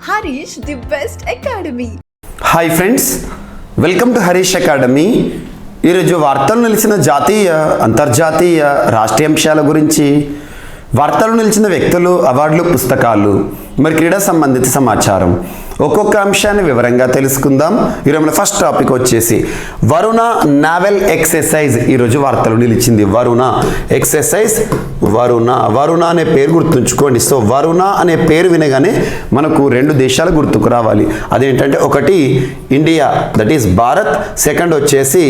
Harish, the best academy. Hi friends, welcome to Harish academy. ఈరోజు వార్తలు నిలిచిన జాతీయ అంతర్జాతీయ రాష్ట్రీయ అంశాల గురించి, వార్తలు నిలిచిన వ్యక్తులు, అవార్డులు, పుస్తకాలు, మరి క్రీడా సంబంధిత సమాచారం ఒక్కొక్క అంశాన్ని వివరంగా తెలుసుకుందాం. ఈరోజు మన ఫస్ట్ టాపిక్ వచ్చేసి వరుణ నావెల్ ఎక్సర్సైజ్. ఈరోజు వార్తలు నిలిచింది వరుణ ఎక్సర్సైజ్. వరుణ అనే పేరు గుర్తుంచుకోండి. సో వరుణ అనే పేరు వినగానే మనకు రెండు దేశాలు గుర్తుకు రావాలి. అదేంటంటే ఒకటి India, that is Bharat. Second వచ్చేసి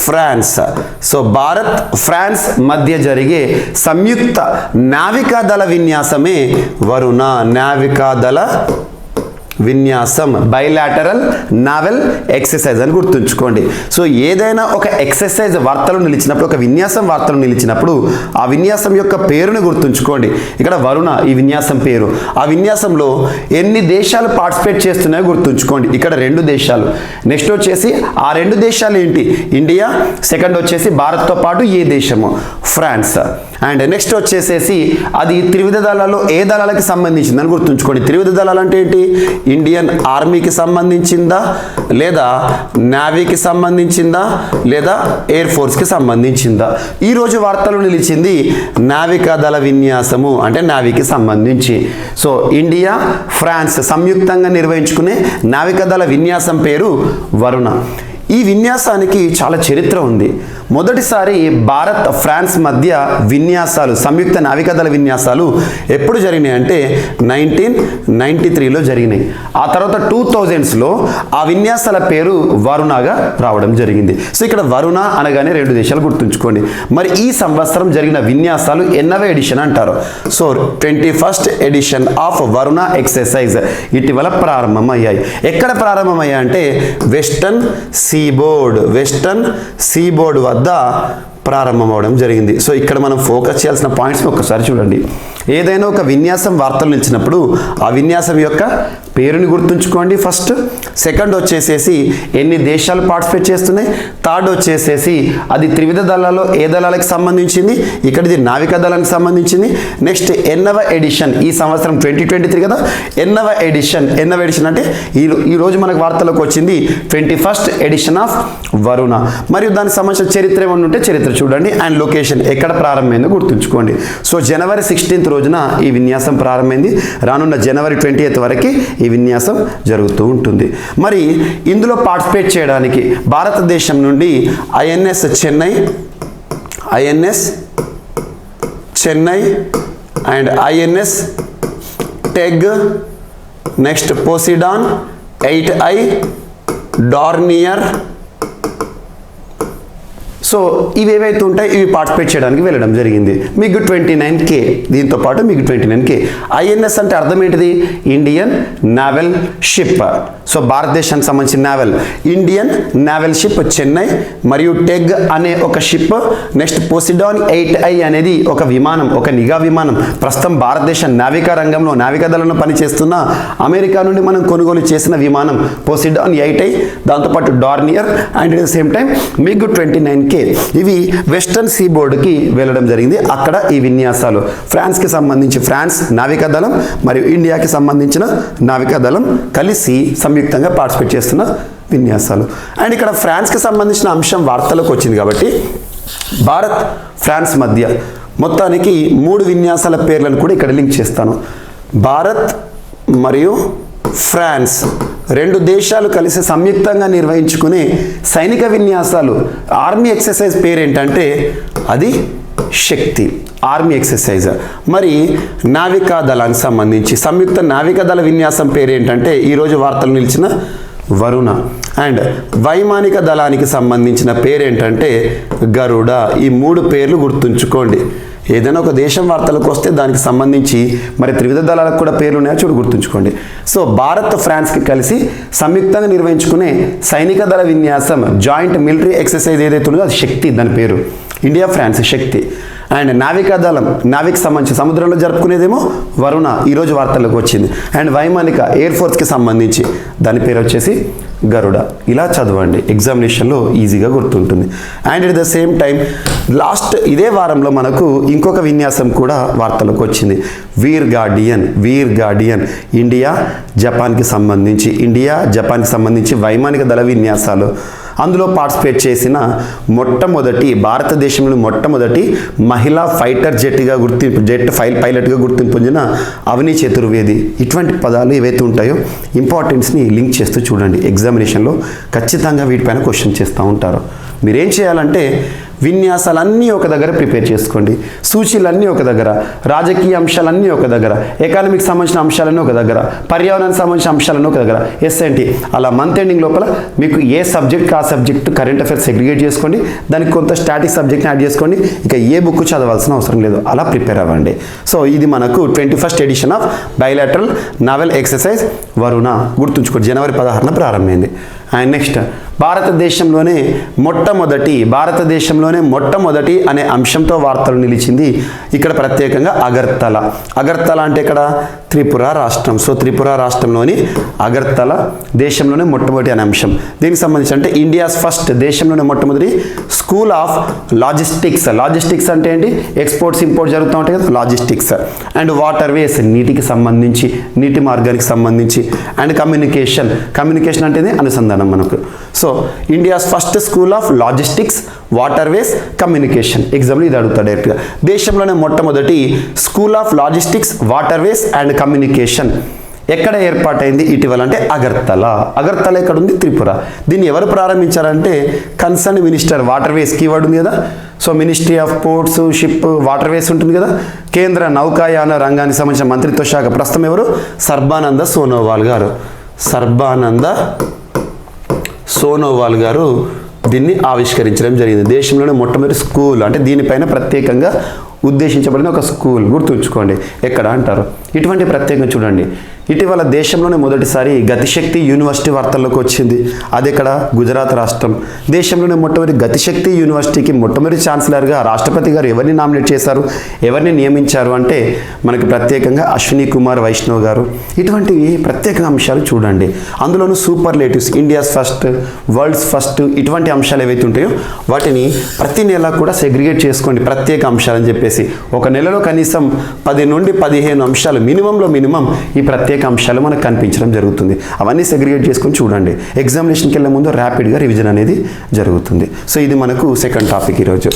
ఫ్రాన్స్. సో భారత్ ఫ్రాన్స్ మధ్య జరిగే సంయుక్త నావికాదళ విన్యాసమే వరుణ నావికాదళ విన్యాసం, బైలాటరల్ నావెల్ ఎక్సర్సైజ్ అని గుర్తుంచుకోండి. సో ఏదైనా ఒక ఎక్సర్సైజ్ వార్తలు నిలిచినప్పుడు, ఒక విన్యాసం వార్తలు నిలిచినప్పుడు ఆ విన్యాసం యొక్క పేరుని గుర్తుంచుకోండి. ఇక్కడ వరుణ ఈ విన్యాసం పేరు. ఆ విన్యాసంలో ఎన్ని దేశాలు పార్టిసిపేట్ చేస్తున్నాయో గుర్తుంచుకోండి. ఇక్కడ రెండు దేశాలు. నెక్స్ట్ వచ్చేసి ఆ రెండు దేశాలు ఏంటి? ఇండియా. సెకండ్ వచ్చేసి భారత్తో పాటు ఏ దేశము? ఫ్రాన్స్. అండ్ నెక్స్ట్ వచ్చేసేసి అది త్రివిధ దళాల్లో ఏ దళాలకి సంబంధించిందని గుర్తుంచుకోండి. త్రివిధ దళాలు అంటే ఏంటి? ఇండియన్ ఆర్మీకి సంబంధించిందా, లేదా నేవీకి సంబంధించిందా, లేదా ఎయిర్ ఫోర్స్కి సంబంధించిందా? ఈరోజు వార్తలు నిలిచింది నావికాదళ విన్యాసము, అంటే నేవీకి సంబంధించి. సో ఇండియా ఫ్రాన్స్ సంయుక్తంగా నిర్వహించుకునే నావికాదళ విన్యాసం పేరు వరుణ. ఈ విన్యాసానికి చాలా చరిత్ర ఉంది. మొదటిసారి భారత్ ఫ్రాన్స్ మధ్య విన్యాసాలు, సంయుక్త నావికాదళ విన్యాసాలు ఎప్పుడు జరిగినాయి అంటే 1993లో జరిగినాయి. ఆ తర్వాత 2000స్లో ఆ విన్యాసాల పేరు వరుణగా రావడం జరిగింది. సో ఇక్కడ వరుణ అనగానే రెండు దేశాలు గుర్తుంచుకోండి. మరి ఈ సంవత్సరం జరిగిన విన్యాసాలు ఎన్నవ ఎడిషన్ అంటారు? So 21st edition of Varuna exercise ఇటీవల ప్రారంభమయ్యాయి. ఎక్కడ ప్రారంభమయ్యాయి అంటే వెస్టర్న్ సీబోర్డ్ వద్ద ప్రారంభం అవడం జరిగింది. సో ఇక్కడ మనం ఫోకస్ చేయాల్సిన పాయింట్స్ని ఒక్కసారి చూడండి. ఏదైనా ఒక విన్యాసం వార్తలు నిలిచినప్పుడు ఆ విన్యాసం యొక్క పేరుని గుర్తుంచుకోండి ఫస్ట్. సెకండ్ వచ్చేసేసి ఎన్ని దేశాలు పార్టిసిపేట్ చేస్తున్నాయి. థర్డ్ వచ్చేసేసి అది త్రివిధ దళాల్లో ఏ దళాలకు సంబంధించింది. ఇక్కడ ఇది నావికా దళానికి సంబంధించింది. నెక్స్ట్ ఎన్నవ ఎడిషన్, ఈ సంవత్సరం 2023 కదా. ఎన్నవ ఎడిషన్ అంటే ఈరోజు మనకు వార్తలకు వచ్చింది 21st ఎడిషన్ ఆఫ్ వరుణ. మరియు దానికి సంబంధించిన చరిత్ర ఏమన్నా ఉంటే చరిత్ర చూడండి. అండ్ లొకేషన్ ఎక్కడ ప్రారంభమైందో గుర్తుంచుకోండి. సో జనవరి 16th రోజున ఈ విన్యాసం ప్రారంభమైంది. రానున్న జనవరి 20th వరకు ఈ విన్యాసం జరుగుతూ ఉంటుంది. మరి ఇందులో పార్టిసిపేట్ చేయడానికి భారతదేశం నుండి INS Chennai and INS Teg, next Poseidon, 8I, Dornier. So ఇవి ఏవైతే ఉంటాయి ఇవి పార్టిసిపేట్ చేయడానికి వెళ్ళడం జరిగింది. మిగ్ 29K, దీంతో పాటు మిగ్ 29K. ఐఎన్ఎస్ అంటే అర్థం ఏంటిది? Indian naval ship. సో భారతదేశానికి సంబంధించిన naval, Indian naval ship Chennai, మరియు టెగ్ అనే ఒక షిప్. నెక్స్ట్ పోసిడాన్ 8I అనేది ఒక విమానం, ఒక నిఘా విమానం. ప్రస్తుతం భారతదేశ నావికా రంగంలో, నావికా దళంలో పనిచేస్తున్న అమెరికా నుండి మనం కొనుగోలు చేసిన విమానం పోసిడాన్ 8I. దాంతోపాటు Dornier and at the same time MiG 29K. ఇవి వెస్టర్న్ సీబోర్డ్కి వెళ్ళడం జరిగింది. అక్కడ ఈ విన్యాసాలు ఫ్రాన్స్కి సంబంధించి ఫ్రాన్స్ నావికా దళం మరియు ఇండియాకి సంబంధించిన నావికా దళం కలిసి సంయుక్తంగా పార్టిసిపేట్ చేస్తున్న విన్యాసాలు. అండ్ ఇక్కడ ఫ్రాన్స్కి సంబంధించిన అంశం వార్తలకు వచ్చింది కాబట్టి భారత్ ఫ్రాన్స్ మధ్య మొత్తానికి 3 విన్యాసాల పేర్లను కూడా ఇక్కడ లింక్ చేస్తాను. భారత్ మరియు ఫ్రాన్స్ రెండు దేశాలు కలిసి సంయుక్తంగా నిర్వహించుకునే సైనిక విన్యాసాలు, ఆర్మీ ఎక్సర్సైజ్ పేరు ఏంటంటే అది శక్తి, ఆర్మీ ఎక్సర్సైజ్. మరి నావికా దళానికి సంబంధించి సంయుక్త నావికా దళ విన్యాసం పేరు ఏంటంటే ఈరోజు వార్తలు నిలిచిన వరుణ. అండ్ వైమానిక దళానికి సంబంధించిన పేరు ఏంటంటే గరుడ. ఈ 3 పేర్లు గుర్తుంచుకోండి. ఏదైనా ఒక దేశం వార్తలకు వస్తే దానికి సంబంధించి మరి త్రివిధ దళాలకు కూడా పేర్లు ఉన్నాయో చూడు గుర్తుంచుకోండి. సో భారత్ ఫ్రాన్స్కి కలిసి సంయుక్తంగా నిర్వహించుకునే సైనిక దళ విన్యాసం, జాయింట్ మిలిటరీ ఎక్సర్సైజ్ ఏదైతే ఉందో అది శక్తి, దాని పేరు. India France Shakti. అండ్ నావికా దళం, నావిక్ సంబంధించి సముద్రంలో జరుపుకునేదేమో వరుణ, ఈరోజు వార్తలకు వచ్చింది. అండ్ వైమానిక ఎయిర్ ఫోర్స్కి సంబంధించి దాని పేరు వచ్చేసి గరుడ. ఇలా చదవండి, ఎగ్జామినేషన్లో ఈజీగా గుర్తుంటుంది. And at the same time last ఇదే వారంలో మనకు ఇంకొక విన్యాసం కూడా వార్తలకు వచ్చింది. వీర్ గార్డియన్ ఇండియా జపాన్కి సంబంధించి వైమానిక దళ విన్యాసాలు. అందులో పార్టిసిపేట్ చేసిన భారతదేశంలో మొట్టమొదటి మహిళా ఫైటర్ పైలట్గా గుర్తింపు పొందిన అవని చతుర్వేది. ఇటువంటి పదాలు ఏవైతే ఉంటాయో ఇంపార్టెన్స్ని లింక్ చేస్తూ చూడండి. ఎగ్జామినేషన్లో ఖచ్చితంగా వీటిపైన క్వశ్చన్ చేస్తూ ఉంటారు. మీరేం చేయాలంటే విన్యాసాలన్నీ ఒక దగ్గర ప్రిపేర్ చేసుకోండి, సూచీలన్నీ ఒక దగ్గర, రాజకీయ అంశాలన్నీ ఒక దగ్గర, ఎకానమీకి సంబంధించిన అంశాలన్నీ ఒక దగ్గర, పర్యావరణానికి సంబంధించిన అంశాలన్నీ ఒక దగ్గర, ఎస్ఎన్టీ అలా మంత్ ఎండింగ్ లోపల మీకు ఏ సబ్జెక్ట్ ఆ సబ్జెక్ట్ కరెంట్ అఫైర్స్ సెగ్రిగేట్ చేసుకోండి, దానికి కొంత స్టాటిక్ సబ్జెక్ట్ని యాడ్ చేసుకోండి. ఇక ఏ బుక్ చదవాల్సిన అవసరం లేదు, అలా ప్రిపేర్ అవ్వండి. సో ఇది మనకు 21st edition of bilateral naval exercise Varuna. గుర్తుంచుకోండి, జనవరి 16న ప్రారంభమైంది. అండ్ నెక్స్ట్ భారతదేశంలోనే మొట్టమొదటి అనే అంశంతో వార్తలు నిలిచింది. ఇక్కడ ప్రత్యేకంగా అగర్తల అంటే ఇక్కడ త్రిపుర రాష్ట్రం. సో త్రిపుర రాష్ట్రంలోని అగర్తల దేశంలోనే మొట్టమొదటి అనే అంశం. దీనికి సంబంధించి అంటే ఇండియాస్ ఫస్ట్, దేశంలోనే మొట్టమొదటి స్కూల్ ఆఫ్ లాజిస్టిక్స్ అంటే ఏంటి? ఎక్స్పోర్ట్స్ ఇంపోర్ట్ జరుగుతూ ఉంటాయి కదా, లాజిస్టిక్స్. అండ్ వాటర్ వేస్, నీటి మార్గానికి సంబంధించి. అండ్ కమ్యూనికేషన్ అంటే అనుసంధానం మనకు. So India's first school of logistics, water ways, communication. ఎగ్జామ్లో ఇది అడుగుతాడు డైరెక్ట్గా. దేశంలోనే మొట్టమొదటి school of logistics, water ways and communication ఎక్కడ ఏర్పాటైంది ఇటీవల అంటే అగర్తల ఎక్కడ ఉంది? త్రిపుర. దీన్ని ఎవరు ప్రారంభించారంటే concern minister, waterways keyword ఉంది కదా. So ministry of ports, ship, waterways ఉంటుంది కదా. కేంద్ర నౌకాయాన రంగానికి సంబంధించిన మంత్రిత్వ శాఖ ప్రస్తుతం ఎవరు? సర్బానంద సోనోవాల్ గారు దీన్ని ఆవిష్కరించడం జరిగింది. దేశంలోనే మొట్టమొదటి స్కూల్ అంటే దీనిపైన ప్రత్యేకంగా ఉద్దేశించబడిన ఒక స్కూల్. గుర్తుంచుకోండి ఎక్కడ అంటారు. ఇటువంటి ప్రత్యేకంగా చూడండి. ఇటీవల దేశంలోనే మొదటిసారి గతిశక్తి యూనివర్సిటీ వార్తల్లోకి వచ్చింది. అది ఇక్కడ గుజరాత్ రాష్ట్రం. దేశంలోనే మొట్టమొదటి గతిశక్తి యూనివర్సిటీకి మొట్టమొదటి ఛాన్సలర్గా రాష్ట్రపతి గారు ఎవరిని నామినేట్ చేశారు, ఎవరిని నియమించారు అంటే మనకి ప్రత్యేకంగా అశ్విని కుమార్ వైష్ణవ్ గారు. ఇటువంటి ప్రత్యేక అంశాలు చూడండి. అందులోనూ superlatives, India's first, world's first, ఇటువంటి అంశాలు ఏవైతే ఉంటాయో వాటిని ప్రతి నెల కూడా సెగ్రిగేట్ చేసుకోండి ప్రత్యేక అంశాలని చెప్పేసి. ఒక నెలలో కనీసం 10 నుండి 15 అంశాలు మినిమం ఈ ప్రత్యేక అంశాలు మనకు కనిపించడం జరుగుతుంది. అవన్నీ సెగ్రిగేట్ చేసుకొని చూడండి. ఎగ్జామినేషన్కి వెళ్ళే ముందు ర్యాపిడ్గా రివిజన్ అనేది జరుగుతుంది. సో ఇది మనకు సెకండ్ టాపిక్ ఈరోజు.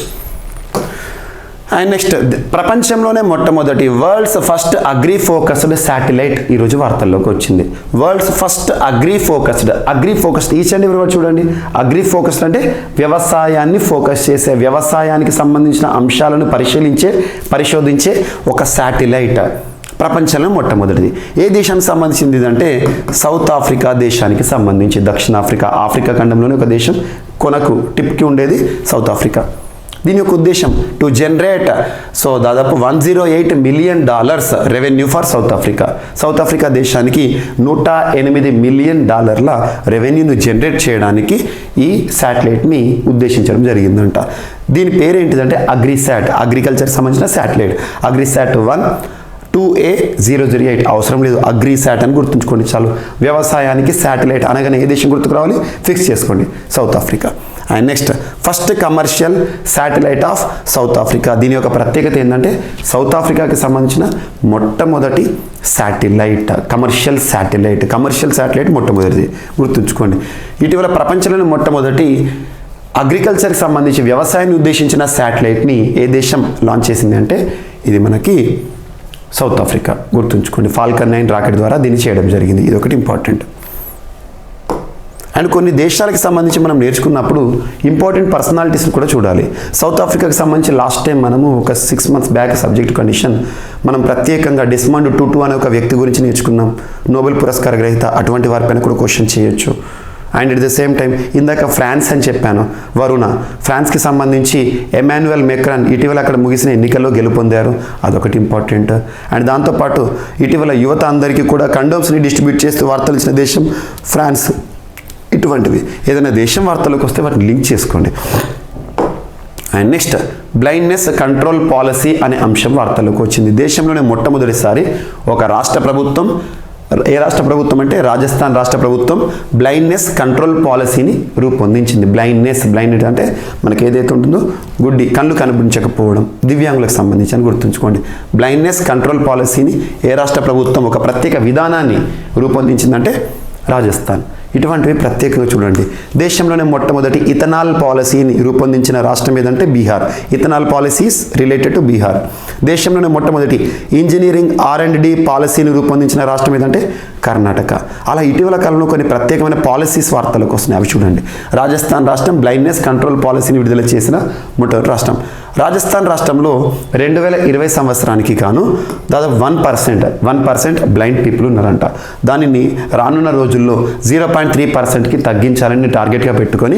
అండ్ నెక్స్ట్ ప్రపంచంలోనే మొట్టమొదటి world's first agri focused satellite ఈరోజు వార్తల్లోకి వచ్చింది. World's first agri focused each and ఎవరి చూడండి. అగ్రి ఫోకస్డ్ అంటే వ్యవసాయాన్ని ఫోకస్ చేసే, వ్యవసాయానికి సంబంధించిన అంశాలను పరిశోధించే ఒక శాటిలైట్ ప్రపంచంలో మొట్టమొదటిది. ఏ దేశానికి సంబంధించింది అంటే సౌత్ ఆఫ్రికా దేశానికి సంబంధించి. ఆఫ్రికా ఖండంలోని ఒక దేశం, కొనకు టిప్కి ఉండేది సౌత్ ఆఫ్రికా. దీని యొక్క ఉద్దేశం టు జనరేట్ దాదాపు $108 million revenue for south Africa దేశానికి $108 మిలియన్ రెవెన్యూను జనరేట్ చేయడానికి ఈ శాటిలైట్ని ఉద్దేశించడం జరిగిందంట. దీని పేరేంటిదంటే అగ్రికల్చర్కి సంబంధించిన శాటిలైట్. అగ్రిసాట్ 1 2A008. అవసరం లేదు, అగ్రిసాట్ అని గుర్తుంచుకోండి చాలు. వ్యవసాయానికి శాటిలైట్ అనగానే ఏ దేశం గుర్తుకు రావాలి? ఫిక్స్ చేసుకోండి, south Africa. And next first commercial satellite of south Africa. దీని యొక్క ప్రత్యేకత ఏంటంటే సౌత్ ఆఫ్రికాకి సంబంధించిన మొట్టమొదటి శాటిలైట్, కమర్షియల్ శాటిలైట్ మొట్టమొదటిది గుర్తుంచుకోండి. ఇటీవల ప్రపంచంలోని మొట్టమొదటి అగ్రికల్చర్కి సంబంధించి వ్యవసాయాన్ని ఉద్దేశించిన శాటిలైట్ని ఏ దేశం లాంచ్ చేసింది అంటే ఇది మనకి సౌత్ ఆఫ్రికా. గుర్తుంచుకోండి, ఫాల్కన్ 9 రాకెట్ ద్వారా దీన్ని చేయడం జరిగింది. ఇది ఒకటి ఇంపార్టెంట్. అండ్ కొన్ని దేశాలకు సంబంధించి మనం నేర్చుకున్నప్పుడు ఇంపార్టెంట్ పర్సనాలిటీస్ని కూడా చూడాలి. సౌత్ ఆఫ్రికాకి సంబంధించి లాస్ట్ టైం మనము ఒక 6 months బ్యాక్ సబ్జెక్ట్ కండిషన్ మనం ప్రత్యేకంగా డెస్మండ్ టుటు అనే ఒక వ్యక్తి గురించి నేర్చుకున్నాం, నోబెల్ పురస్కార గ్రహీత. అటువంటి వారిపైన కూడా క్వశ్చన్ చేయొచ్చు. And at the same time ఇందాక ఫ్రాన్స్ అని చెప్పాను, వరుణ. ఫ్రాన్స్కి సంబంధించి ఎమాన్యుయల్ మెక్రాన్ ఇటీవల అక్కడ ముగిసిన ఎన్నికల్లో గెలుపొందారు, అదొకటి ఇంపార్టెంట్. అండ్ దాంతోపాటు ఇటీవల యువత అందరికీ కూడా కండోమ్స్ని డిస్ట్రిబ్యూట్ చేస్తూ వార్తలు ఇచ్చిన దేశం ఫ్రాన్స్. ఇటువంటివి ఏదైనా దేశం వార్తలకు వస్తే వాటిని లింక్ చేసుకోండి. And next blindness control policy అనే అంశం వార్తలకు వచ్చింది. దేశంలోనే మొట్టమొదటిసారి ఒక రాష్ట్ర ప్రభుత్వం ఏ రాష్ట్ర ప్రభుత్వం అంటే రాజస్థాన్ రాష్ట్ర ప్రభుత్వం బ్లైండ్నెస్ కంట్రోల్ పాలసీని రూపొందించింది. బ్లైండ్నెస్ అంటే మనకి ఏదైతే ఉంటుందో గుడ్డి కళ్ళు కనిపించకపోవడం దివ్యాంగులకు సంబంధించి అని గుర్తుంచుకోండి. బ్లైండ్నెస్ కంట్రోల్ పాలసీని ఏ రాష్ట్ర ప్రభుత్వం ఒక ప్రత్యేక విధానాన్ని రూపొందించిందంటే రాజస్థాన్. ఇటువంటివి ప్రత్యేకంగా చూడండి. దేశంలోనే మొట్టమొదటి ఇథనాల్ పాలసీని రూపొందించిన రాష్ట్రం ఏదంటే Bihar. Ethanol policies related to Bihar. దేశంలోనే మొట్టమొదటి ఇంజనీరింగ్ R&D పాలసీని రూపొందించిన రాష్ట్రం ఏదంటే కర్ణాటక. అలా ఇటీవల కాలంలో కొన్ని ప్రత్యేకమైన పాలసీస్ వార్తలకు వస్తున్నాయి, అవి చూడండి. రాజస్థాన్ రాష్ట్రం బ్లైండ్నెస్ కంట్రోల్ పాలసీని విడుదల చేసిన మొట్టమొదటి రాష్ట్రం. రాజస్థాన్ రాష్ట్రంలో 2020 సంవత్సరానికి గాను దాదాపు 1% బ్లైండ్ పీపుల్ ఉన్నారంట. దానిని రానున్న రోజుల్లో 0.3%కి తగ్గించాలని టార్గెట్గా పెట్టుకొని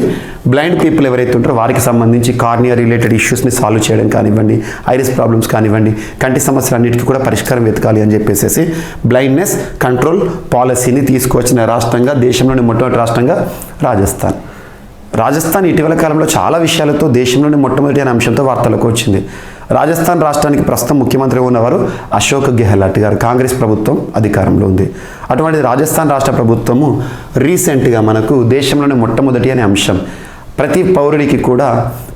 బ్లైండ్ పీపుల్ ఎవరైతే ఉంటారో వారికి సంబంధించి కార్నియా రిలేటెడ్ ఇష్యూస్ని సాల్వ్ చేయడం కానివ్వండి, ఐరిస్ ప్రాబ్లమ్స్ కానివ్వండి, కంటి సమస్యలన్నిటికీ కూడా పరిష్కారం వెతకాలి అని చెప్పేసి బ్లైండ్నెస్ కంట్రోల్ పాలసీని తీసుకువచ్చిన రాష్ట్రంగా, దేశంలోని మొట్టమొదటి రాష్ట్రంగా రాజస్థాన్ ఇటీవల కాలంలో చాలా విషయాలతో దేశంలోని మొట్టమొదటి అనే అంశంతో వార్తలకు వచ్చింది. రాజస్థాన్ రాష్ట్రానికి ప్రస్తుతం ముఖ్యమంత్రిగా ఉన్నవారు అశోక్ గెహ్లాట్ గారు. కాంగ్రెస్ ప్రభుత్వం అధికారంలో ఉంది. అటువంటి రాజస్థాన్ రాష్ట్ర ప్రభుత్వము రీసెంట్గా మనకు దేశంలోని మొట్టమొదటి అనే అంశం, ప్రతి పౌరుడికి కూడా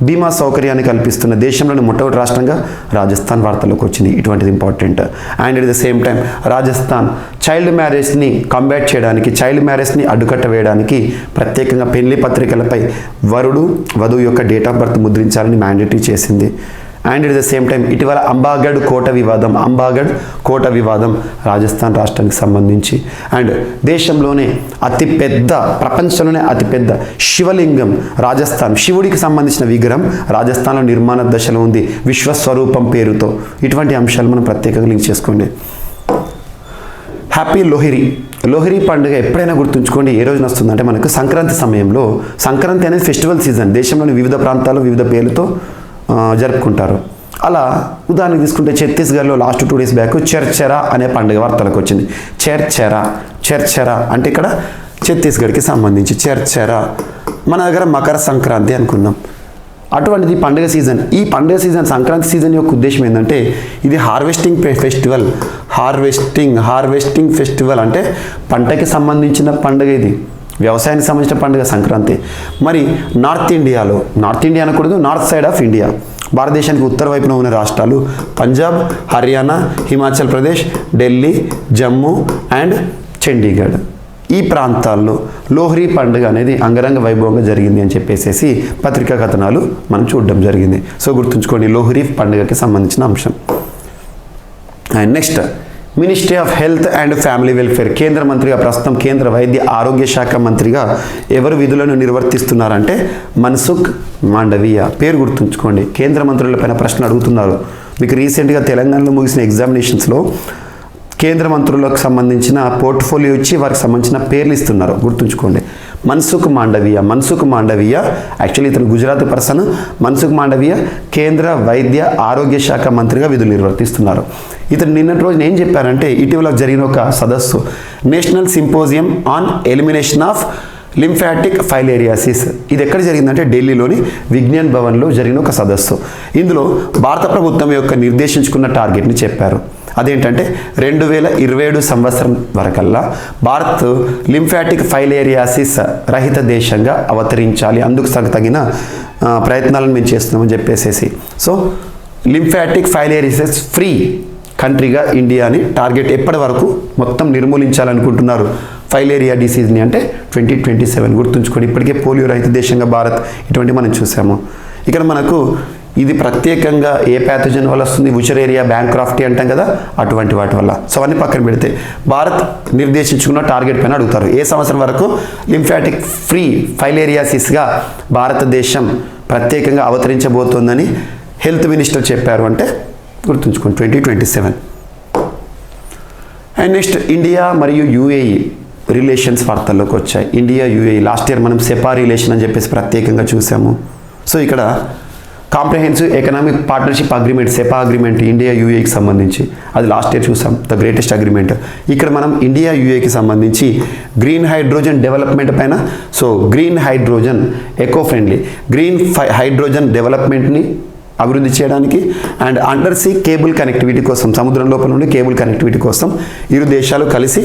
బీమా సౌకర్యాన్ని కల్పిస్తున్న దేశంలోని మొట్టమొదటి రాష్ట్రంగా రాజస్థాన్ వార్తలకు వచ్చింది. ఇటువంటిది important. And at the same time Rajasthan child మ్యారేజ్ని కంబాట్ చేయడానికి, చైల్డ్ మ్యారేజ్ని అడ్డుకట్ట వేయడానికి ప్రత్యేకంగా పెళ్లి పత్రికలపై వరుడు వధువు యొక్క డేట్ ఆఫ్ బర్త్ ముద్రించాలని మ్యాండేటరీ చేసింది. And at the same time ఇటీవల అంబాగఢ్ కోట వివాదం రాజస్థాన్ రాష్ట్రానికి సంబంధించి. అండ్ దేశంలోనే ప్రపంచంలోనే అతిపెద్ద శివలింగం రాజస్థాన్, శివుడికి సంబంధించిన విగ్రహం రాజస్థాన్లో నిర్మాణ దశలో ఉంది, విశ్వస్వరూపం పేరుతో. ఇటువంటి అంశాలు మనం ప్రత్యేకంగా లింక్ చేసుకోండి. హ్యాపీ లోహిరి పండుగ ఎప్పుడైనా గుర్తుంచుకోండి. ఏ రోజున వస్తుందంటే మనకు సంక్రాంతి సమయంలో. సంక్రాంతి అనేది ఫెస్టివల్ సీజన్. దేశంలోని వివిధ ప్రాంతాల్లో వివిధ పేర్లతో జరుపుకుంటారు. అలా ఉదాహరణకు తీసుకుంటే ఛత్తీస్గఢ్లో లాస్ట్ 2 days బ్యాక్ చర్చరా అనే పండుగ వార్తలకు వచ్చింది. చర్చరా అంటే ఇక్కడ ఛత్తీస్గఢ్కి సంబంధించి చర్చరా. మన దగ్గర మకర సంక్రాంతి అనుకున్నాం. అటువంటిది పండుగ సీజన్. ఈ పండుగ సీజన్, సంక్రాంతి సీజన్ యొక్క ఉద్దేశం ఏంటంటే ఇది హార్వెస్టింగ్ ఫెస్టివల్ అంటే పంటకి సంబంధించిన పండుగ. ఇది వ్యవసాయానికి సంబంధించిన పండుగ సంక్రాంతి. మరి నార్త్ ఇండియా అనకూడదు, నార్త్ సైడ్ ఆఫ్ ఇండియా, భారతదేశానికి ఉత్తర వైపున ఉన్న రాష్ట్రాలు పంజాబ్, హర్యానా, హిమాచల్ ప్రదేశ్, ఢిల్లీ, జమ్మూ అండ్ చండీగఢ్. ఈ ప్రాంతాల్లో లోహ్రీ పండుగ అనేది అంగరంగ వైభవంగా జరిగింది అని చెప్పేసి పత్రికా కథనాలు మనం చూడడం జరిగింది. సో గుర్తుంచుకోండి, లోహ్రీ పండుగకి సంబంధించిన అంశం. And next, ministry of health and family welfare. కేంద్ర మంత్రిగా ప్రస్తుతం కేంద్ర వైద్య ఆరోగ్య శాఖ మంత్రిగా ఎవరు విధులను నిర్వర్తిస్తున్నారంటే మన్సుఖ్ మాండవీయ. పేరు గుర్తుంచుకోండి. కేంద్ర మంత్రులపైన ప్రశ్న అడుగుతున్నారు. మీకు రీసెంట్గా తెలంగాణలో ముగిసిన ఎగ్జామినేషన్స్లో కేంద్ర మంత్రులకు సంబంధించిన పోర్ట్ఫోలియో ఇచ్చి వారికి సంబంధించిన పేర్లు ఇస్తున్నారు, గుర్తుంచుకోండి. మన్సుఖ్ మాండవీయ యాక్చువల్లీ ఇతను గుజరాత్ పర్సన్. మన్సుఖ్ మాండవీయ కేంద్ర వైద్య ఆరోగ్య శాఖ మంత్రిగా విధులు నిర్వర్తిస్తున్నారు. ఇతను నిన్నటి రోజున ఏం చెప్పారంటే, ఇటీవల జరిగిన ఒక సదస్సు, national symposium on elimination of lymphatic filariasis. ఇది ఎక్కడ జరిగిందంటే ఢిల్లీలోని విజ్ఞాన్ భవన్లో జరిగిన ఒక సదస్సు. ఇందులో భారత ప్రభుత్వం యొక్క నిర్దేశించుకున్న టార్గెట్ని చెప్పారు. అదేంటంటే 2027 సంవత్సరం వరకల్లా భారత్ లింఫాటిక్ ఫైలేరియాసిస్ రహిత దేశంగా అవతరించాలి, అందుకు తగిన ప్రయత్నాలను మేము చేస్తున్నామని చెప్పేసి. సో లింఫాటిక్ ఫైలేరియాసిస్ ఫ్రీ కంట్రీగా ఇండియాని టార్గెట్ ఎప్పటి వరకు మొత్తం నిర్మూలించాలనుకుంటున్నారు ఫైలేరియా డిసీజ్ని అంటే 2027. గుర్తుంచుకోండి, ఇప్పటికే పోలియో రహిత దేశంగా భారత్, ఇటువంటి మనం చూసాము. ఇక్కడ మనకు ఇది ప్రత్యేకంగా ఏ ప్యాథోజన్ వల్ల వస్తుంది, ఉచరేరియా బ్యాంక్రాఫ్టీ అంటాం కదా, అటువంటి వాటి వల్ల. సో అవన్నీ పక్కన పెడితే భారత్ నిర్దేశించుకున్న టార్గెట్ పైన అడుగుతారు. ఏ సంవత్సరం వరకు లింఫాటిక్ ఫ్రీ ఫైలేరియాసిస్గా భారతదేశం ప్రత్యేకంగా అవతరించబోతోందని హెల్త్ మినిస్టర్ చెప్పారు అంటే గుర్తుంచుకోండి 2027. అండ్ నెక్స్ట్, ఇండియా మరియు యుఏఈ రిలేషన్స్ వార్తల్లోకి వచ్చాయి. ఇండియా యుఏఈ లాస్ట్ ఇయర్ మనం సెపా రిలేషన్ అని చెప్పేసి ప్రత్యేకంగా చూసాము. సో ఇక్కడ comprehensive economic partnership agreement, CEPA agreement India యూఏకి సంబంధించి, అది లాస్ట్ ఇయర్ చూసాం, ద గ్రేటెస్ట్ అగ్రిమెంట్. ఇక్కడ మనం ఇండియా యూఏకి సంబంధించి గ్రీన్ హైడ్రోజన్ డెవలప్మెంట్ పైన, so green hydrogen eco friendly green hydrogen డెవలప్మెంట్ని అభివృద్ధి చేయడానికి and under sea cable connectivity కోసం, సముద్రం లోపల నుండి కేబుల్ కనెక్టివిటీ కోసం ఇరు దేశాలు కలిసి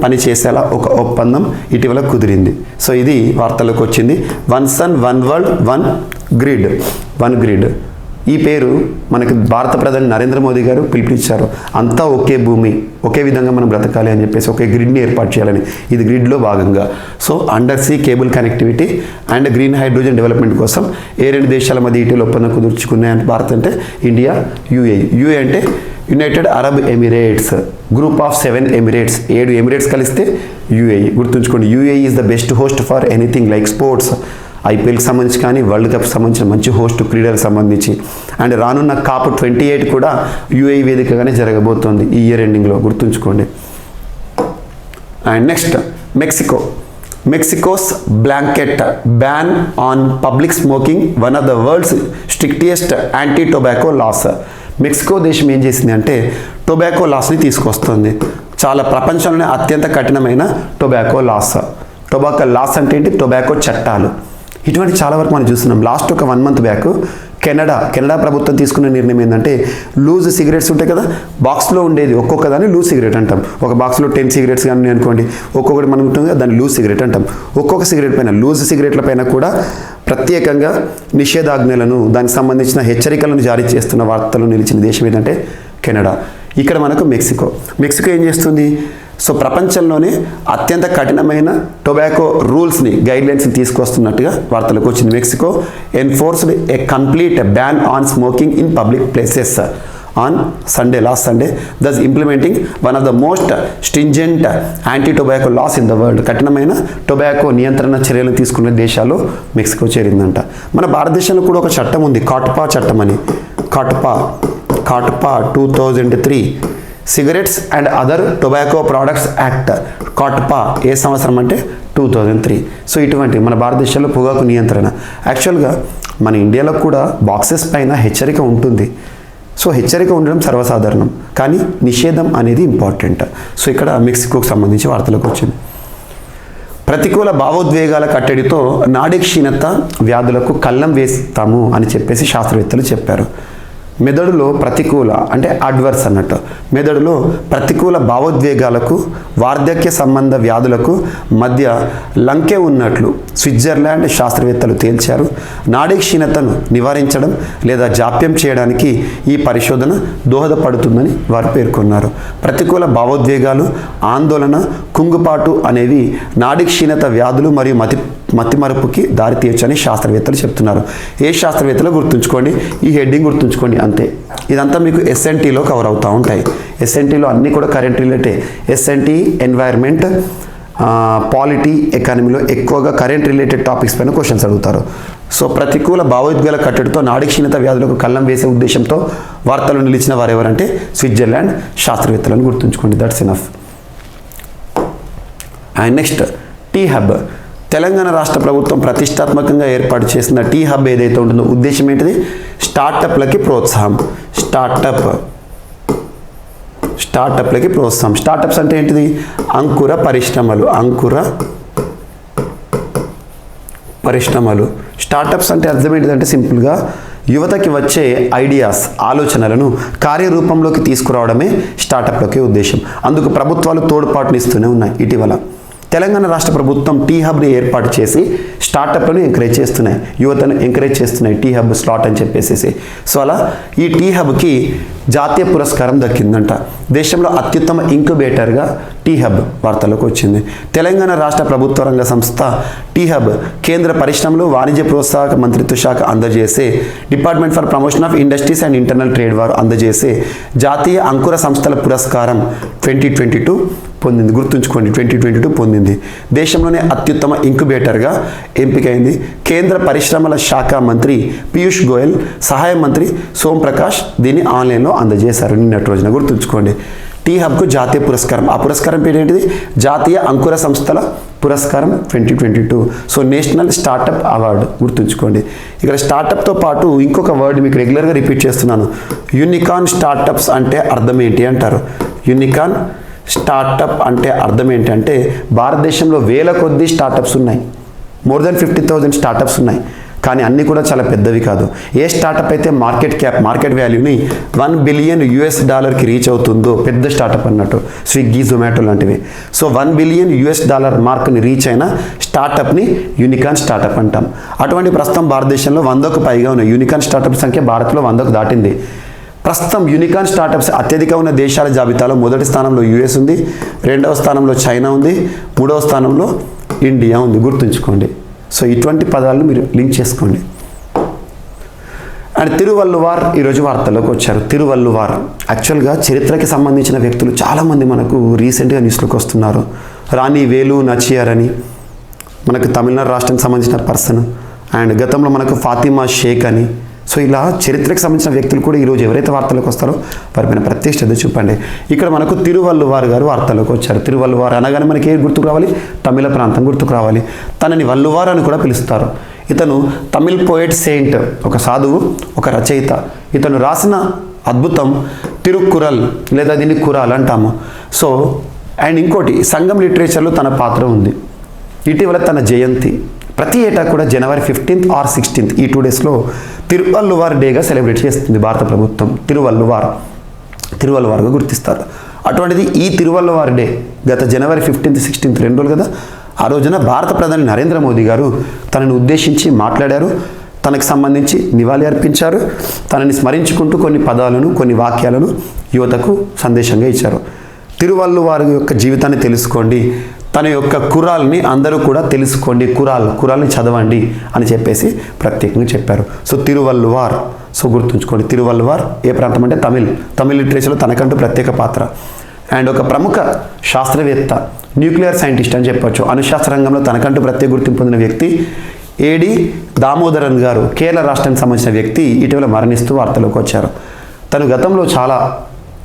పని చేసేలా ఒక ఒప్పందం ఇటీవల కుదిరింది. సో ఇది వార్తలకు వచ్చింది. One sun one world one grid ఈ పేరు మనకి భారత ప్రధాని నరేంద్ర మోదీ గారు పిలుపునిచ్చారు. అంతా ఒకే భూమి, ఒకే విధంగా మనం బ్రతకాలి అని చెప్పేసి ఒకే గ్రిడ్ని ఏర్పాటు చేయాలని. ఇది గ్రిడ్లో భాగంగా so under sea cable connectivity and green hydrogen development కోసం ఏ రెండు దేశాల మధ్య ఇటీవల ఒప్పందం కుదుర్చుకున్నాయని భారత్ అంటే ఇండియా, యుఏఈ అంటే United Arab Emirates, group of 7 Emirates, 7 Emirates కలిస్తే యుఏఈ. గుర్తుంచుకోండి, UAE is the best host for anything like sports, ఐపీఎల్కి సంబంధించి కానీ వరల్డ్ కప్ సంబంధించిన మంచి హోస్ట్ క్రీడలకు సంబంధించి. అండ్ రానున్న COP 28 కూడా యుఏఈ వేదికగానే జరగబోతోంది ఈ ఇయర్ ఎండింగ్లో, గుర్తుంచుకోండి. And next Mexico's blanket ban on public smoking one of the world's strictest anti tobacco laws. Mexico దేశం ఏం చేసింది అంటే టొబాకో లాస్ని తీసుకొస్తుంది. చాలా ప్రపంచంలోనే అత్యంత కఠినమైన టొబాకో లాస్ అంటే ఏంటి? టొబాకో చట్టాలు. ఇటువంటి చాలా వరకు మనం చూస్తున్నాం. లాస్ట్ ఒక 1 month బ్యాక్ కెనడా ప్రభుత్వం తీసుకున్న నిర్ణయం ఏంటంటే లూజ్ సిగరెట్స్ ఉంటాయి కదా, బాక్స్లో ఉండేది ఒక్కొక్క దాన్ని లూజ్ సిగరెట్ అంటాం. ఒక బాక్స్లో 10 సిగరెట్స్ కానీ అనుకోండి, ఒక్కొక్కటి మనం ఉంటుంది కదా దాన్ని లూజ్ సిగరెట్ అంటాం. ఒక్కొక్క సిగరెట్ పైన లూజ్ సిగరెట్ల పైన కూడా ప్రత్యేకంగా నిషేధాజ్ఞలను, దానికి సంబంధించిన హెచ్చరికలను జారీ చేస్తున్న వార్తలు నిలిచిన దేశం ఏంటంటే కెనడా. ఇక్కడ మనకు మెక్సికో ఏం చేస్తుంది? సో ప్రపంచంలోనే అత్యంత కఠినమైన టొబాకో రూల్స్ని, గైడ్లైన్స్ని తీసుకొస్తున్నట్టుగా వార్తలకు వచ్చింది. Mexico enforced A complete ban on smoking in public places on last Sunday thus implementing one of the most stringent anti-tobacco laws in the world. కఠినమైన టొబాకో నియంత్రణ చర్యలు తీసుకునే దేశాల్లో మెక్సికో చేరిందంట. మన భారతదేశంలో కూడా ఒక చట్టం ఉంది, కాట్పా చట్టం అని. COTPA 2003 cigarettes and other tobacco products act. COTPA ఏ సంవత్సరం అంటే 2003. సో ఇటువంటి మన భారతదేశంలో పొగాకు నియంత్రణ. యాక్చువల్గా మన ఇండియాలో కూడా బాక్సెస్ పైన హెచ్చరిక ఉంటుంది. సో హెచ్చరిక ఉండడం సర్వసాధారణం, కానీ నిషేధం అనేది ఇంపార్టెంట్. సో ఇక్కడ మెక్సికోకు సంబంధించి వార్తలకు వచ్చింది. ప్రతికూల భావోద్వేగాల కట్టడితో నాడీ క్షీణత వ్యాధులకు కళ్ళం వేస్తాము అని చెప్పేసి శాస్త్రవేత్తలు చెప్పారు. మెదడులో ప్రతికూల అంటే అడ్వర్స్ అన్నట్టు, మెదడులో ప్రతికూల భావోద్వేగాలకు వార్ధక్య సంబంధ వ్యాధులకు మధ్య లంకె ఉన్నట్లు స్విట్జర్లాండ్ శాస్త్రవేత్తలు తేల్చారు. నాడీ క్షీణతను నివారించడం లేదా జాప్యం చేయడానికి ఈ పరిశోధన దోహదపడుతుందని వారు పేర్కొన్నారు. ప్రతికూల భావోద్వేగాలు, ఆందోళన, కుంగుపాటు అనేవి నాడీ క్షీణత వ్యాధులు మరియు మతిమరుపుకి దారితీయొచ్చని శాస్త్రవేత్తలు చెప్తున్నారు. ఏ శాస్త్రవేత్తలు గుర్తుంచుకోండి, ఈ హెడ్డింగ్ గుర్తుంచుకోండి అంతే. ఇదంతా మీకు ఎస్ఎన్టీలో కవర్ అవుతూ ఉంటాయి. ఎస్ఎన్టీలో అన్నీ కూడా current related. SNT environment, polity, ఎకానమీలో ఎక్కువగా కరెంట్ రిలేటెడ్ టాపిక్స్ పైన క్వశ్చన్స్ అడుగుతారు. సో ప్రతికూల భావోద్వేగాల కట్టడితో నాడీ క్షీణత వ్యాధులకు కళ్ళం వేసే ఉద్దేశంతో వార్తలు నిలిచిన వారు ఎవరంటే స్విట్జర్లాండ్ శాస్త్రవేత్తలను గుర్తుంచుకోండి. That's enough. And next T hub. Telangana రాష్ట్ర ప్రభుత్వం ప్రతిష్టాత్మకంగా ఏర్పాటు చేసిన టీ హబ్ ఏదైతే ఉంటుందో ఉద్దేశం ఏంటిది? స్టార్టప్లకి ప్రోత్సాహం. స్టార్టప్లకి ప్రోత్సాహం. స్టార్టప్స్ అంటే ఏంటిది? అంకుర పరిశ్రమలు. స్టార్టప్స్ అంటే అర్థం ఏంటిదంటే సింపుల్గా యువతకి వచ్చే ఐడియాస్, ఆలోచనలను కార్యరూపంలోకి తీసుకురావడమే స్టార్టప్లకి ఉద్దేశం. అందుకు ప్రభుత్వాలు తోడ్పాటునిస్తూనే ఉన్నాయి. ఇటీవల తెలంగాణ రాష్ట్ర ప్రభుత్వం టీ హబ్ని ఏర్పాటు చేసి స్టార్టప్లను ఎంకరేజ్ చేస్తున్నాయి, యువతను ఎంకరేజ్ చేస్తున్నాయి టీ హబ్ స్లాట్ అని చెప్పేసి. సో అలా ఈ టీ హబ్కి జాతీయ పురస్కారం దక్కిందంట. దేశంలో అత్యుత్తమ ఇంక్యుబేటర్గా టీ హబ్ వార్తలకు వచ్చింది. తెలంగాణ రాష్ట్ర ప్రభుత్వ రంగ సంస్థ టీ హబ్ కేంద్ర పరిశ్రమలు, వాణిజ్య ప్రోత్సాహక మంత్రిత్వ శాఖ అందజేసే, department for promotion of industries and internal trade వారు అందజేసే జాతీయ అంకుర సంస్థల పురస్కారం 2022 పొందింది. గుర్తుంచుకోండి, 2022 పొందింది. దేశంలోనే అత్యుత్తమ ఇంక్యుబేటర్గా ఎంపికైంది. కేంద్ర పరిశ్రమల శాఖ మంత్రి పీయూష్ గోయల్, సహాయ మంత్రి సోంప్రకాష్ దీన్ని ఆన్లైన్లో అందజేశారు నిన్నటి రోజున. గుర్తుంచుకోండి, టీ హబ్కు జాతీయ పురస్కారం. ఆ పురస్కారం పేరు ఏంటిది? జాతీయ అంకుర సంస్థల పురస్కారం 2022. So national startup award. గుర్తుంచుకోండి. ఇక్కడ స్టార్టప్తో పాటు ఇంకొక వర్డ్ మీకు రెగ్యులర్గా రిపీట్ చేస్తున్నాను. యూనికార్న్ స్టార్టప్స్ అంటే అర్థం ఏంటి అంటారు. యూనికార్న్ స్టార్టప్ అంటే అర్థం ఏంటంటే భారతదేశంలో వేల కొద్ది స్టార్టప్స్ ఉన్నాయి. మోర్ దెన్ 50,000 స్టార్టప్స్ ఉన్నాయి. కానీ అన్నీ కూడా చాలా పెద్దవి కాదు. ఏ స్టార్టప్ అయితే మార్కెట్ వాల్యూని $1 బిలియన్ రీచ్ అవుతుందో పెద్ద స్టార్టప్ అన్నట్టు, స్విగ్గీ, జొమాటో లాంటివి. సో $1 బిలియన్ మార్క్ని రీచ్ అయిన స్టార్టప్ని యూనికార్న్ స్టార్టప్ అంటాం. అటువంటి ప్రస్తుతం భారతదేశంలో 100కు పైగా ఉన్నాయి. యూనికార్న్ స్టార్టప్ సంఖ్య భారత్లో 100కు దాటింది. ప్రస్తుతం యూనికార్న్ స్టార్టప్స్ అత్యధిక ఉన్న దేశాల జాబితాలో మొదటి స్థానంలో యుఎస్ ఉంది, రెండవ స్థానంలో చైనా ఉంది, మూడవ స్థానంలో ఇండియా ఉంది. గుర్తుంచుకోండి. సో ఇటువంటి పదాలను మీరు లింక్ చేసుకోండి. అండ్ తిరువల్లువార్ ఈరోజు వార్తల్లోకి వచ్చారు. తిరువల్లువార్ యాక్చువల్గా చరిత్రకి సంబంధించిన వ్యక్తులు చాలామంది మనకు రీసెంట్గా న్యూస్లోకి వస్తున్నారు. రాణి వేలు నచియార్ అని మనకు తమిళనాడు రాష్ట్రానికి సంబంధించిన పర్సన్, అండ్ గతంలో మనకు ఫాతిమా షేక్ అని. సో ఇలా చరిత్రకు సంబంధించిన వ్యక్తులు కూడా ఈరోజు ఎవరైతే వార్తలకు వస్తారో వారిపైన ప్రత్యేక శ్రద్ధ చూపండి. ఇక్కడ మనకు తిరువల్లువార్ గారు వార్తల్లోకి వచ్చారు. తిరువల్లువార్ అనగానే మనకి ఏం గుర్తుకు రావాలి? తమిళ ప్రాంతం గుర్తుకు రావాలి. తనని వల్లువార్ అని కూడా పిలుస్తారు. ఇతను తమిళ్ పోయెట్ సెయింట్, ఒక సాధువు, ఒక రచయిత. ఇతను రాసిన అద్భుతం తిరుక్కురల్, లేదా దీన్ని కురాల్ అంటాము. సో అండ్ ఇంకోటి, సంగం లిటరేచర్లో తన పాత్ర ఉంది. ఇటీవల తన జయంతి ప్రతి ఏటా కూడా జనవరి 15th or 16th ఈ 2 డేస్లో తిరువల్లువార్ డేగా సెలబ్రేట్ చేస్తుంది భారత ప్రభుత్వం. తిరువల్లువార్గా గుర్తిస్తారు. అటువంటిది ఈ తిరువల్లువార్ డే గత జనవరి 15th, 16th 2 రోజులు కదా. ఆ రోజున భారత ప్రధాని నరేంద్ర మోదీ గారు తనని ఉద్దేశించి మాట్లాడారు. తనకు సంబంధించి నివాళి అర్పించారు. తనని స్మరించుకుంటూ కొన్ని పదాలను, కొన్ని వాక్యాలను యువతకు సందేశంగా ఇచ్చారు. తిరువల్లువార్ యొక్క జీవితాన్ని తెలుసుకోండి, తన యొక్క కురాల్ని అందరూ కూడా తెలుసుకోండి, కురాల్ని చదవండి అని చెప్పేసి ప్రత్యేకంగా చెప్పారు. సో తిరువల్లువార్, సో గుర్తుంచుకోండి. తిరువల్లువార్ ఏ ప్రాంతం అంటే తమిళ్ లిటరేచర్లో తనకంటూ ప్రత్యేక పాత్ర. అండ్ ఒక ప్రముఖ శాస్త్రవేత్త, న్యూక్లియర్ సైంటిస్ట్ అని చెప్పొచ్చు. అణుశాస్త్ర రంగంలో తనకంటూ ప్రత్యేక గుర్తింపు పొందిన వ్యక్తి ఏడి దామోదరన్ గారు, కేరళ రాష్ట్రానికి సంబంధించిన వ్యక్తి, ఇటీవల మరణిస్తూ వార్తలోకి వచ్చారు. తను గతంలో చాలా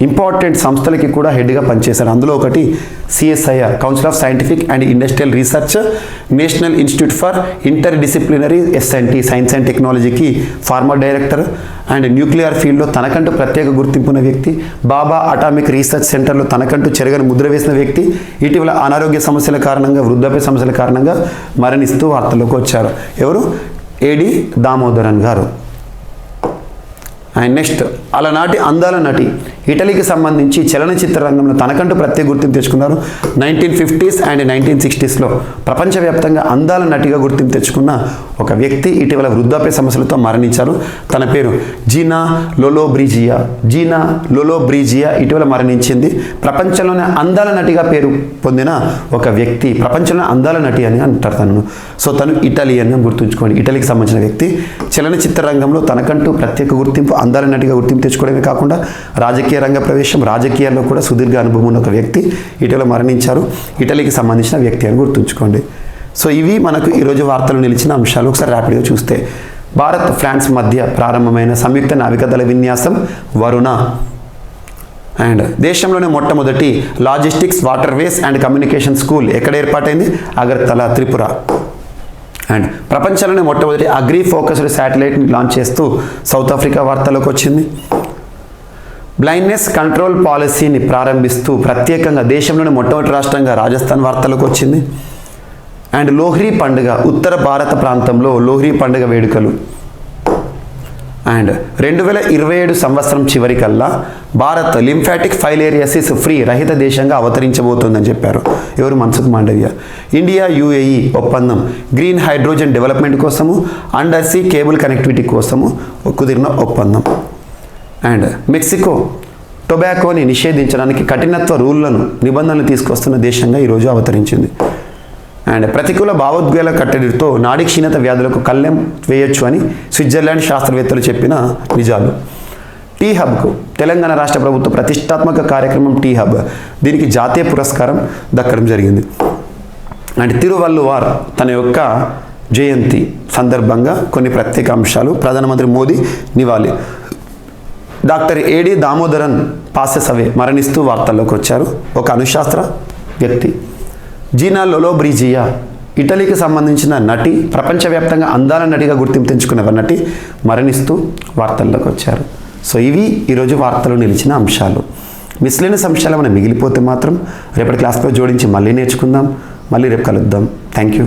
ఇంపార్టెంట్ సంస్థలకి కూడా హెడ్గా పనిచేశారు. అందులో ఒకటి CSIR, council of scientific and industrial research, national institute for inter disciplinary SNT, science and టెక్నాలజీకి ఫార్మర్ డైరెక్టర్. అండ్ న్యూక్లియర్ ఫీల్డ్లో తనకంటూ ప్రత్యేక గుర్తింపున్న వ్యక్తి, బాబా అటామిక్ రీసెర్చ్ సెంటర్లో తనకంటూ చెరగని ముద్ర వేసిన వ్యక్తి. ఇటీవల అనారోగ్య సమస్యల కారణంగా, వృద్ధాప్య సమస్యల కారణంగా మరణిస్తూ వార్తల్లోకి వచ్చారు. ఎవరు? ఏడి దామోదరన్ గారు. అండ్ నెక్స్ట్, అలనాటి అందాల నటి, ఇటలీకి సంబంధించి చలనచిత్ర రంగంలో తనకంటూ ప్రత్యేక గుర్తింపు తెచ్చుకున్నారు. 1950s అండ్ 1960sలో ప్రపంచవ్యాప్తంగా అందాల నటిగా గుర్తింపు తెచ్చుకున్న ఒక వ్యక్తి ఇటీవల వృద్ధాప్య సమస్యలతో మరణించారు. తన పేరు జీనా లోలోబ్రిజియా ఇటీవల మరణించింది. ప్రపంచంలోనే అందాల నటిగా పేరు పొందిన ఒక వ్యక్తి, ప్రపంచంలో అందాల నటి అని అంటారు తనను. సో తను ఇటాలియన్ అని గుర్తుంచుకోండి. ఇటలీకి సంబంధించిన వ్యక్తి. చలనచిత్ర రంగంలో తనకంటూ ప్రత్యేక గుర్తింపు, అందాల నటిగా గుర్తింపు తెచ్చుకోవడమే కాకుండా రాజకీయ రంగ ప్రవేశం, రాజకీయాల్లో కూడా సుదీర్ఘ అనుభవం ఉన్న ఒక వ్యక్తి ఇటీవల మరణించారు. ఇటలీకి సంబంధించిన వ్యక్తి అని గుర్తుంచుకోండి. సో ఇవి మనకు ఈరోజు వార్తలు నిలిచిన అంశాలు. ఒకసారి ర్యాపిడ్గా చూస్తే, భారత్ ఫ్రాన్స్ మధ్య ప్రారంభమైన సంయుక్త నావికాదళ విన్యాసం వరుణ. అండ్ దేశంలోనే మొట్టమొదటి logistics, waterways and communication school ఎక్కడ ఏర్పాటైంది? అగర్తల, త్రిపుర. అండ్ ప్రపంచంలోనే మొట్టమొదటి అగ్రి ఫోకస్డ్ శాటిలైట్ని లాంచ్ చేస్తూ సౌత్ ఆఫ్రికా వార్తలోకి వచ్చింది. బ్లైండ్నెస్ కంట్రోల్ పాలసీని ప్రారంభిస్తూ ప్రత్యేకంగా దేశంలోని మొట్టమొదటి రాష్ట్రంగా రాజస్థాన్ వార్తలోకి వచ్చింది. అండ్ లోహ్రీ పండుగ, ఉత్తర భారత ప్రాంతంలో లోహ్రీ పండుగ వేడుకలు. అండ్ 2027 సంవత్సరం చివరికల్లా భారత్ లింఫాటిక్ ఫైలేరియాసిస్ ఫ్రీ రహిత దేశంగా అవతరించబోతోందని చెప్పారు. ఎవరు? మన్సుఖ్ మాండవ్య. ఇండియా UAE ఒప్పందం గ్రీన్ హైడ్రోజన్ డెవలప్మెంట్ కోసము, అండర్ సీ కేబుల్ కనెక్టివిటీ కోసము కుదిరిన ఒప్పందం. అండ్ మెక్సికో టొబాకోని నిషేధించడానికి కఠినత్వ నిబంధనలు తీసుకొస్తున్న దేశంగా ఈరోజు అవతరించింది. అండ్ ప్రతికూల భావోద్వేగ కట్టడితో నాడీ క్షీణత వ్యాధులకు కళ్ళెం వేయొచ్చు అని స్విట్జర్లాండ్ శాస్త్రవేత్తలు చెప్పిన నిజాలు. టీ హబ్కు తెలంగాణ రాష్ట్ర ప్రభుత్వ ప్రతిష్టాత్మక కార్యక్రమం టీ హబ్, దీనికి జాతీయ పురస్కారం దక్కడం జరిగింది. అండ్ తిరువల్లువార్ తన యొక్క జయంతి సందర్భంగా కొన్ని ప్రత్యేక అంశాలు. ప్రధానమంత్రి మోదీ నివాళి. డాక్టర్ ఏడి దామోదరన్ పాసెసవే మరణిస్తూ వార్తల్లోకి వచ్చారు. ఒక అణుశాస్త్ర వ్యక్తి. జీనా లోలోబ్రిజియా ఇటలీకి సంబంధించిన నటి, ప్రపంచవ్యాప్తంగా అందాల నటిగా గుర్తింపు తెచ్చుకున్న నటి మరణిస్తూ వార్తల్లోకి వచ్చారు. సో ఇవి ఈరోజు వార్తలు నిలిచిన అంశాలు. మిస్లేనియస్ అంశాలు మనం మిగిలిపోతే మాత్రం రేపటి క్లాస్లో జోడించి మళ్ళీ నేర్చుకుందాం. మళ్ళీ రేపు కలుద్దాం. Thank you.